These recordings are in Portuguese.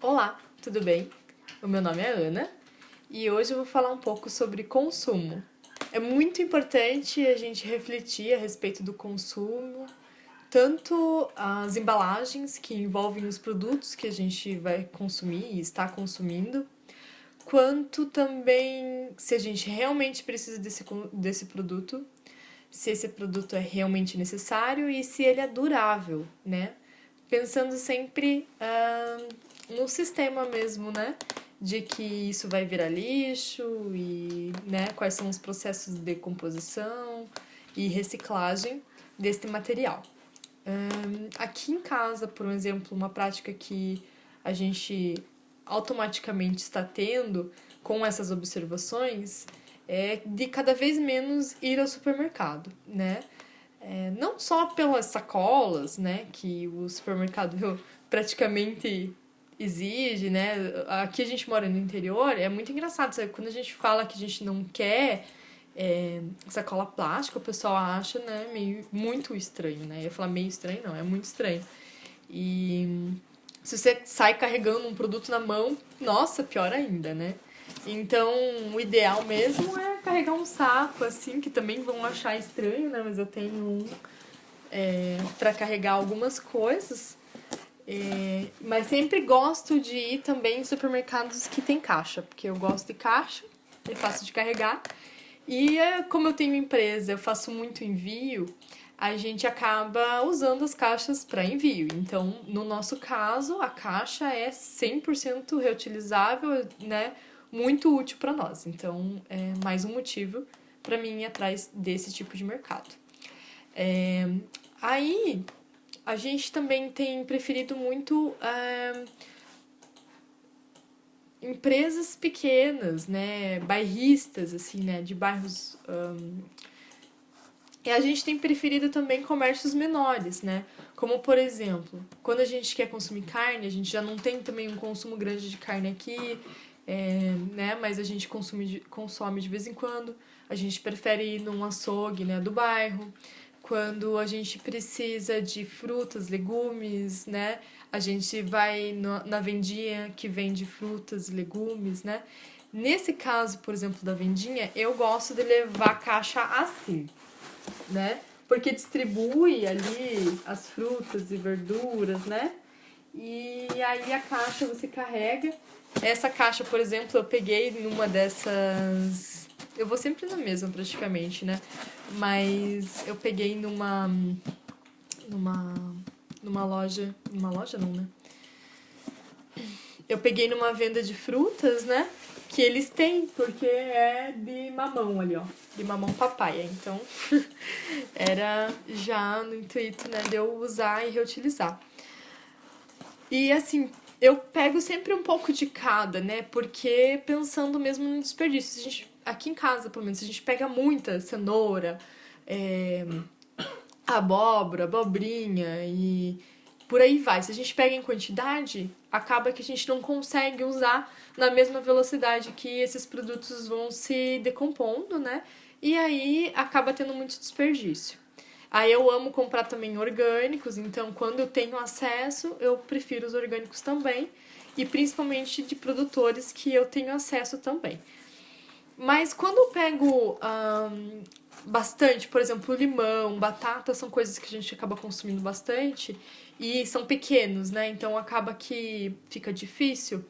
Olá, tudo bem? O meu nome é Ana e hoje eu vou falar um pouco sobre consumo. É muito importante a gente refletir a respeito do consumo, tanto as embalagens que envolvem os produtos que a gente vai consumir e está consumindo, quanto também se a gente realmente precisa desse produto, se esse produto é realmente necessário e se ele é durável, né? Pensando sempre no sistema mesmo, né? De que isso vai virar lixo e né, quais são os processos de decomposição e reciclagem deste material. Aqui em casa, por exemplo, uma prática que a gente automaticamente está tendo com essas observações é de cada vez menos ir ao supermercado, né? Não só pelas sacolas, né, que o supermercado praticamente exige, né? Aqui a gente mora no interior, é muito engraçado, sabe? Quando a gente fala que a gente não quer sacola plástica, o pessoal acha, né, meio muito estranho, né? Eu ia falar meio estranho, não, é muito estranho. E se você sai carregando um produto na mão, nossa, pior ainda, né? Então, o ideal mesmo é carregar um saco, assim, que também vão achar estranho, né? Mas eu tenho um para carregar algumas coisas. Mas sempre gosto de ir também em supermercados que tem caixa, porque eu gosto de caixa, é fácil de carregar. E como eu tenho empresa, eu faço muito envio, a gente acaba usando as caixas para envio. Então, no nosso caso, a caixa é 100% reutilizável, né? Muito útil para nós. Então, é mais um motivo para mim ir atrás desse tipo de mercado. Aí, a gente também tem preferido muito empresas pequenas, né, bairristas, assim, né, de bairros. E a gente tem preferido também comércios menores, né, como por exemplo, quando a gente quer consumir carne, a gente já não tem também um consumo grande de carne aqui, né, mas a gente consome de vez em quando. A gente prefere ir num açougue, né, do bairro. Quando a gente precisa de frutas, legumes, né? A gente vai na vendinha que vende frutas e legumes, né? Nesse caso, por exemplo, da vendinha, eu gosto de levar a caixa assim, né? Porque distribui ali as frutas e verduras, né? E aí a caixa você carrega. Essa caixa, por exemplo, eu peguei numa dessas. Eu vou sempre na mesma praticamente, né? Mas eu peguei numa numa loja, numa loja não, né? Eu peguei numa venda de frutas, né? Que eles têm, porque é de mamão ali, ó. De mamão papaya. Então, era já no intuito, né, de eu usar e reutilizar. E assim, eu pego sempre um pouco de cada, né? Porque pensando mesmo no desperdício. A gente, aqui em casa, pelo menos, a gente pega muita cenoura, é, abóbora, abobrinha e por aí vai. Se a gente pega em quantidade, acaba que a gente não consegue usar na mesma velocidade que esses produtos vão se decompondo, né? E aí acaba tendo muito desperdício. Aí eu amo comprar também orgânicos, então quando eu tenho acesso, eu prefiro os orgânicos também, e principalmente de produtores que eu tenho acesso também. Mas quando eu pego bastante, por exemplo, limão, batata, são coisas que a gente acaba consumindo bastante e são pequenos, né? Então acaba que fica difícil.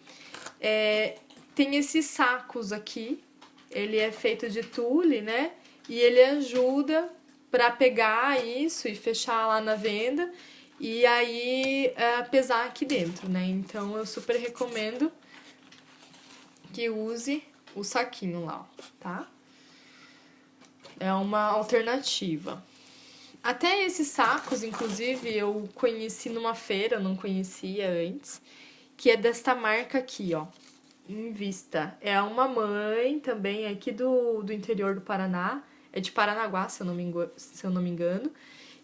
Tem esses sacos aqui, ele é feito de tule, né? E ele ajuda para pegar isso e fechar lá na venda e aí pesar aqui dentro, né? Então eu super recomendo que use o saquinho lá, tá? É uma alternativa. Até esses sacos, inclusive, eu conheci numa feira, não conhecia antes, que é desta marca aqui, ó. Invista. É uma mãe também aqui do interior do Paraná. É de Paranaguá, se eu não me engano.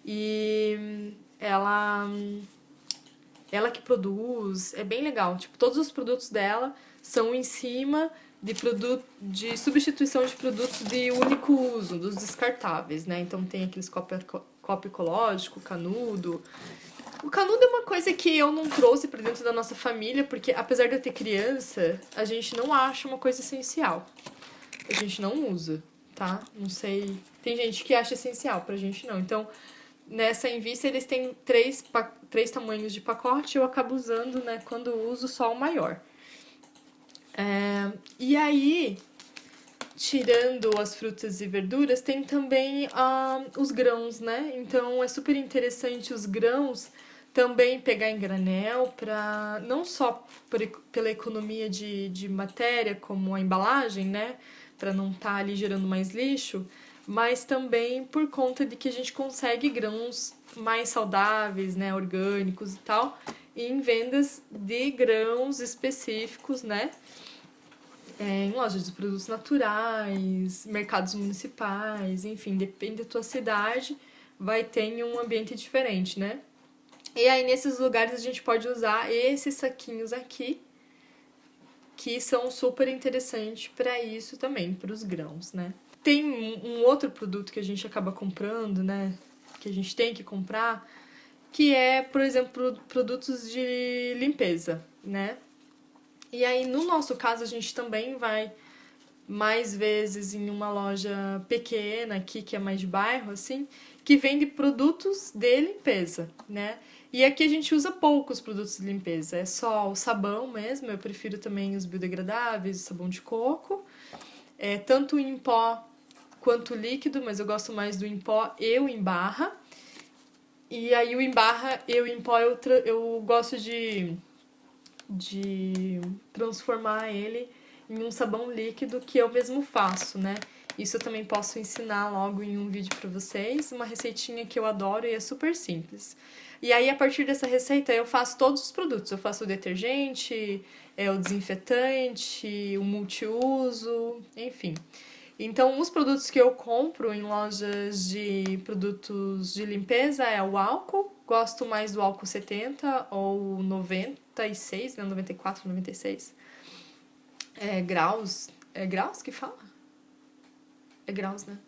E ela que produz, é bem legal. Tipo, todos os produtos dela são em cima de substituição de produtos de único uso, dos descartáveis, né? Então tem aqueles copo ecológico, canudo, O canudo é uma coisa que eu não trouxe pra dentro da nossa família, porque apesar de eu ter criança, a gente não acha uma coisa essencial. A gente não usa, tá? Não sei. Tem gente que acha essencial, pra gente não. Então, nessa Invista, eles têm três tamanhos de pacote, eu acabo usando, né, quando uso só o maior. E aí, tirando as frutas e verduras, tem também os grãos, né? Então, é super interessante os grãos também pegar em granel, para não só pela economia de matéria, como a embalagem, né? Para não estar ali gerando mais lixo, mas também por conta de que a gente consegue grãos mais saudáveis, né? Orgânicos e tal, em vendas de grãos específicos, né? Em lojas de produtos naturais, mercados municipais, enfim, depende da tua cidade, vai ter em um ambiente diferente, né? E aí, nesses lugares, a gente pode usar esses saquinhos aqui, que são super interessantes para isso também, para os grãos, né? Tem um outro produto que a gente acaba comprando, né? Que a gente tem que comprar, que é, por exemplo, produtos de limpeza, né? E aí, no nosso caso, a gente também vai mais vezes em uma loja pequena aqui, que é mais de bairro, assim, que vende produtos de limpeza, né? E aqui a gente usa poucos produtos de limpeza, é só o sabão mesmo, eu prefiro também os biodegradáveis, o sabão de coco, tanto em pó quanto líquido, mas eu gosto mais do em pó e o em barra. E aí o em barra e o em pó eu gosto de transformar ele em um sabão líquido que eu mesmo faço, né? Isso eu também posso ensinar logo em um vídeo pra vocês, uma receitinha que eu adoro e é super simples. E aí, a partir dessa receita, eu faço todos os produtos. Eu faço o detergente, o desinfetante, o multiuso, enfim. Então, os produtos que eu compro em lojas de produtos de limpeza é o álcool. Gosto mais do álcool 70 ou 96, né? 94, 96. Graus. É graus que fala? É graus, né?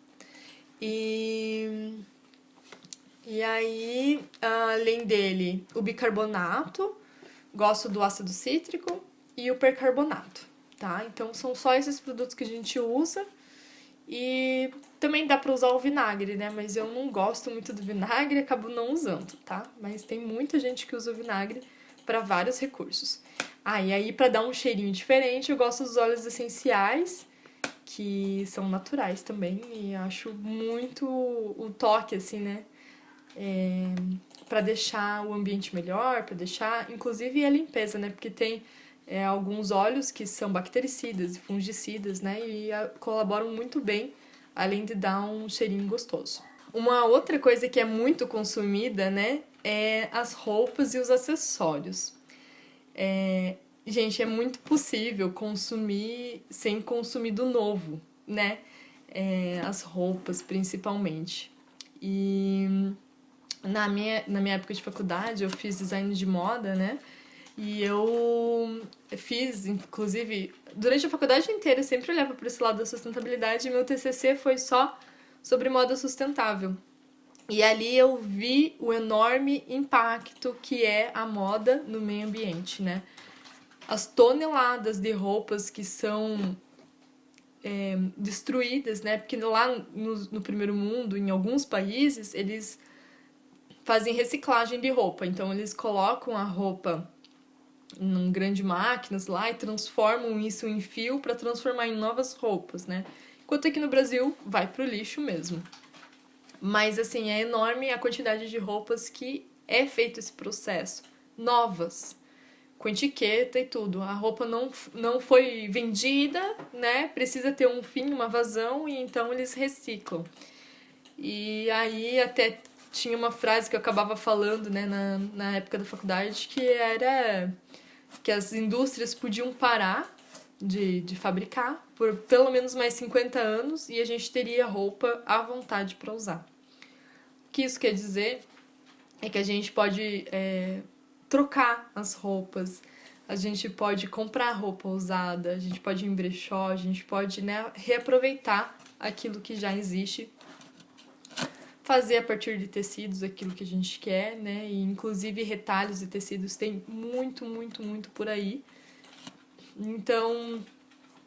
E aí, além dele, o bicarbonato, gosto do ácido cítrico e o percarbonato, tá? Então, são só esses produtos que a gente usa. E também dá pra usar o vinagre, né? Mas eu não gosto muito do vinagre e acabo não usando, tá? Mas tem muita gente que usa o vinagre para vários recursos. E aí pra dar um cheirinho diferente, eu gosto dos óleos essenciais, que são naturais também, e acho muito o toque, assim, né? Pra deixar o ambiente melhor, pra deixar, inclusive a limpeza, né? Porque tem alguns óleos que são bactericidas e fungicidas, né? E colaboram muito bem, além de dar um cheirinho gostoso. Uma outra coisa que é muito consumida, né? É as roupas e os acessórios. Gente, é muito possível consumir sem consumir do novo, né? As roupas, principalmente. E na minha época de faculdade, eu fiz design de moda, né? E eu fiz, inclusive, durante a faculdade inteira, eu sempre olhava para esse lado da sustentabilidade e meu TCC foi só sobre moda sustentável. E ali eu vi o enorme impacto que é a moda no meio ambiente, né? As toneladas de roupas que são destruídas, né? Porque lá no primeiro mundo, em alguns países, eles fazem reciclagem de roupa. Então, eles colocam a roupa em grandes máquinas lá e transformam isso em fio para transformar em novas roupas, né? Enquanto aqui no Brasil vai pro lixo mesmo. Mas, assim, é enorme a quantidade de roupas que é feito esse processo. Novas, com etiqueta e tudo. A roupa não foi vendida, né? Precisa ter um fim, uma vazão, e então eles reciclam. E aí até tinha uma frase que eu acabava falando, né, na época da faculdade, que era que as indústrias podiam parar de fabricar por pelo menos mais 50 anos e a gente teria roupa à vontade para usar. O que isso quer dizer é que a gente pode trocar as roupas, a gente pode comprar roupa usada, a gente pode ir em brechó, a gente pode, né, reaproveitar aquilo que já existe, fazer a partir de tecidos aquilo que a gente quer, né? E inclusive retalhos e tecidos tem muito, muito, muito por aí. Então,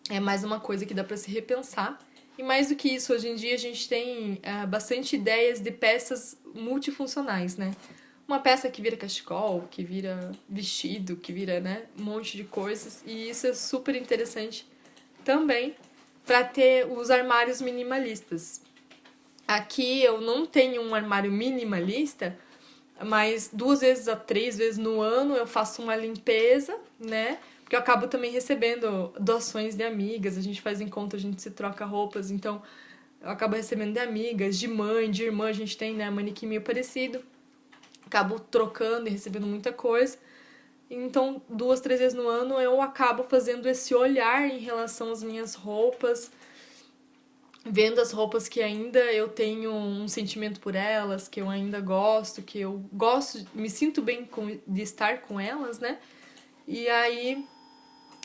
é mais uma coisa que dá para se repensar. E mais do que isso, hoje em dia a gente tem bastante ideias de peças multifuncionais, né? Uma peça que vira cachecol, que vira vestido, que vira, né, um monte de coisas. E isso é super interessante também para ter os armários minimalistas. Aqui eu não tenho um armário minimalista, mas 2 a 3 vezes no ano eu faço uma limpeza, né? Porque eu acabo também recebendo doações de amigas, a gente faz encontro, a gente se troca roupas, então eu acabo recebendo de amigas, de mãe, de irmã, a gente tem, né, manequim meio parecido. Acabo trocando e recebendo muita coisa. Então, 2, 3 vezes no ano eu acabo fazendo esse olhar em relação às minhas roupas, vendo as roupas que ainda eu tenho um sentimento por elas, que eu ainda gosto, que eu gosto, me sinto bem de estar com elas, né? E aí,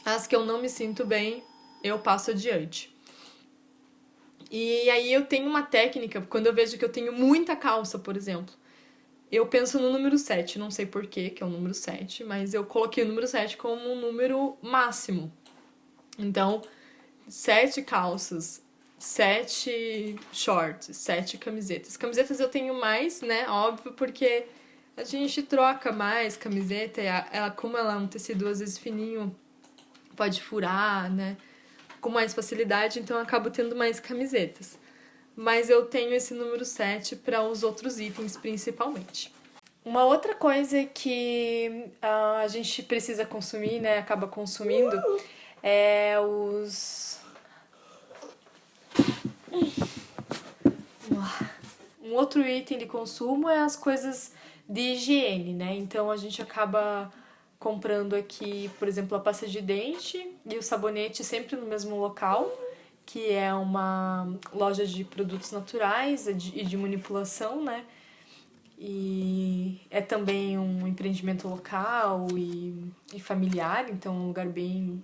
as que eu não me sinto bem, eu passo adiante. E aí eu tenho uma técnica, quando eu vejo que eu tenho muita calça, por exemplo, eu penso no número 7, não sei porquê, que é o número 7, mas eu coloquei o número 7 como um número máximo. Então, 7 calças, 7 shorts, 7 camisetas. Camisetas eu tenho mais, né? Óbvio, porque a gente troca mais camiseta, ela, como ela é um tecido às vezes fininho, pode furar, né? Com mais facilidade, então eu acabo tendo mais camisetas. Mas eu tenho esse número 7 para os outros itens, principalmente. Uma outra coisa que a gente precisa consumir, né? Acaba consumindo, é os... Um outro item de consumo é as coisas de higiene, né? Então a gente acaba comprando aqui, por exemplo, a pasta de dente e o sabonete sempre no mesmo local, que é uma loja de produtos naturais e de manipulação, né? E é também um empreendimento local e familiar, então é um lugar bem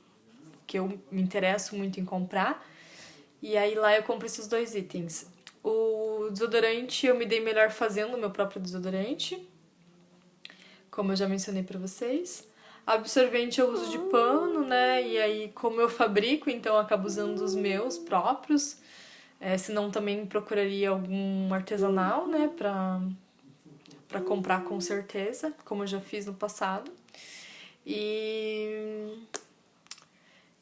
que eu me interesso muito em comprar. E aí lá eu compro esses 2 itens. O desodorante eu me dei melhor fazendo o meu próprio desodorante, como eu já mencionei pra vocês. Absorvente eu uso de pano, né? E aí, como eu fabrico, então eu acabo usando os meus próprios. Senão também procuraria algum artesanal, né? Pra comprar com certeza, como eu já fiz no passado. E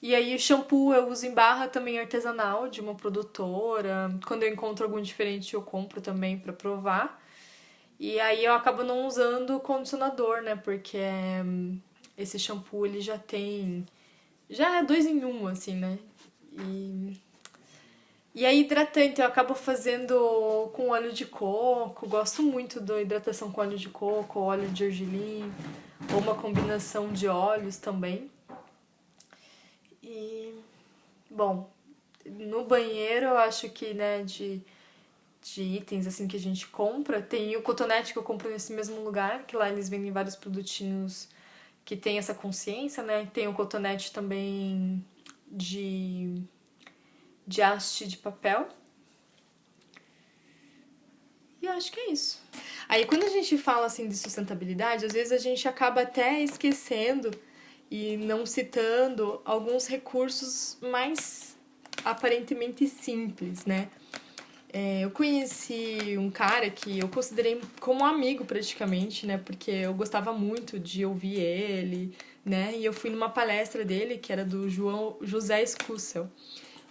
aí, o shampoo eu uso em barra também artesanal, de uma produtora. Quando eu encontro algum diferente, eu compro também pra provar. E aí, eu acabo não usando condicionador, né? Porque esse shampoo, ele já tem... Já é 2 em 1, assim, né? E aí, hidratante, eu acabo fazendo com óleo de coco. Gosto muito da hidratação com óleo de coco, óleo de gergelim, ou uma combinação de óleos também. E, bom, no banheiro eu acho que, né, de itens assim que a gente compra, tem o cotonete que eu compro nesse mesmo lugar, que lá eles vendem vários produtinhos que tem essa consciência, né? Tem o cotonete também de haste de papel. E eu acho que é isso. Aí quando a gente fala assim de sustentabilidade, às vezes a gente acaba até esquecendo e não citando alguns recursos mais aparentemente simples, né? Eu conheci um cara que eu considerei como um amigo praticamente, né? Porque eu gostava muito de ouvir ele, né? E eu fui numa palestra dele, que era do José Scussel,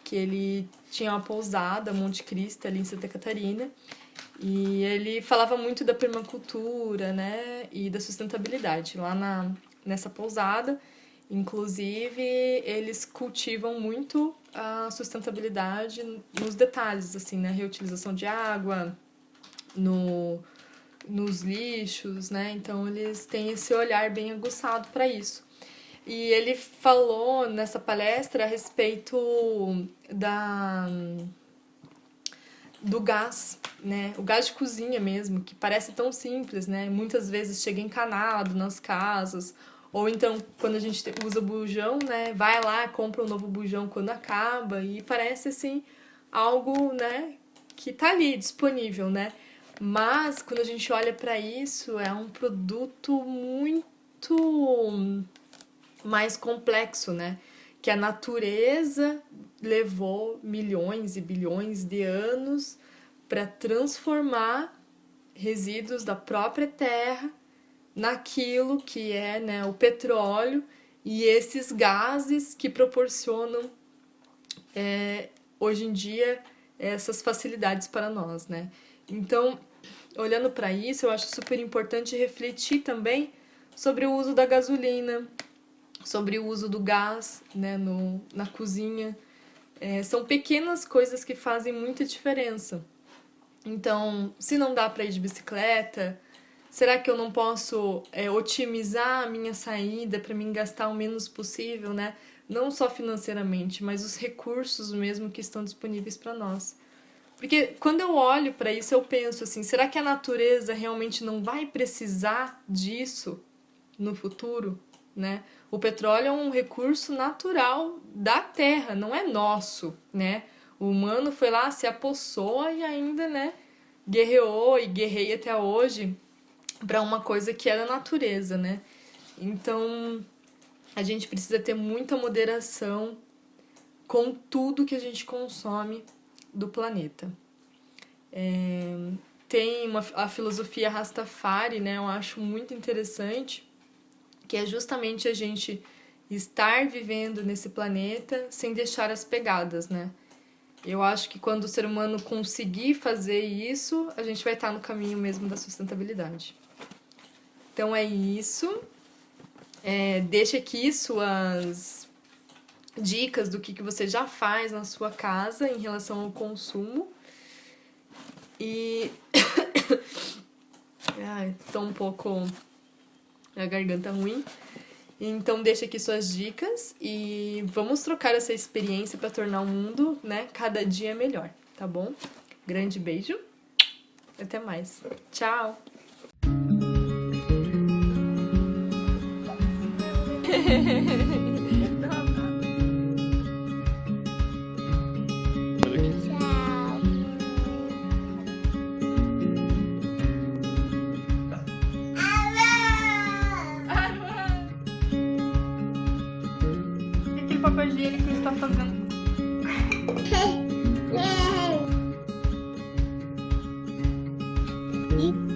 que ele tinha uma pousada, Monte Cristo, ali em Santa Catarina. E ele falava muito da permacultura, né? E da sustentabilidade lá nessa pousada. Inclusive, eles cultivam muito a sustentabilidade nos detalhes, assim, na reutilização de água, nos lixos, né? Então, eles têm esse olhar bem aguçado para isso. E ele falou nessa palestra a respeito do gás, né? O gás de cozinha mesmo, que parece tão simples, né? Muitas vezes chega encanado nas casas, ou então quando a gente usa bujão, né? Vai lá, compra um novo bujão quando acaba e parece assim algo, né? Que tá ali disponível, né? Mas quando a gente olha para isso, é um produto muito mais complexo, né? Que a natureza levou milhões e bilhões de anos para transformar resíduos da própria terra naquilo que é, né, o petróleo e esses gases que proporcionam hoje em dia essas facilidades para nós, né? Então, olhando para isso, eu acho super importante refletir também sobre o uso da gasolina, sobre o uso do gás, né, na cozinha. São pequenas coisas que fazem muita diferença. Então, se não dá para ir de bicicleta, será que eu não posso otimizar a minha saída para me gastar o menos possível, né? Não só financeiramente, mas os recursos mesmo que estão disponíveis para nós. Porque quando eu olho para isso, eu penso assim, será que a natureza realmente não vai precisar disso no futuro, né? O petróleo é um recurso natural da Terra, não é nosso, né? O humano foi lá, se apossou e ainda, né, guerreou e guerreia até hoje para uma coisa que é da natureza, né? Então, a gente precisa ter muita moderação com tudo que a gente consome do planeta. Tem a filosofia Rastafari, né? Eu acho muito interessante, que é justamente a gente estar vivendo nesse planeta sem deixar as pegadas, né? Eu acho que quando o ser humano conseguir fazer isso, a gente vai estar no caminho mesmo da sustentabilidade. Então é isso. Deixa aqui suas dicas do que você já faz na sua casa em relação ao consumo. E... Ai, tô um pouco... a garganta ruim. Então deixa aqui suas dicas e vamos trocar essa experiência para tornar o mundo, né, cada dia melhor, tá bom? Grande beijo. Até mais. Tchau. O papel higiênico está fazendo. E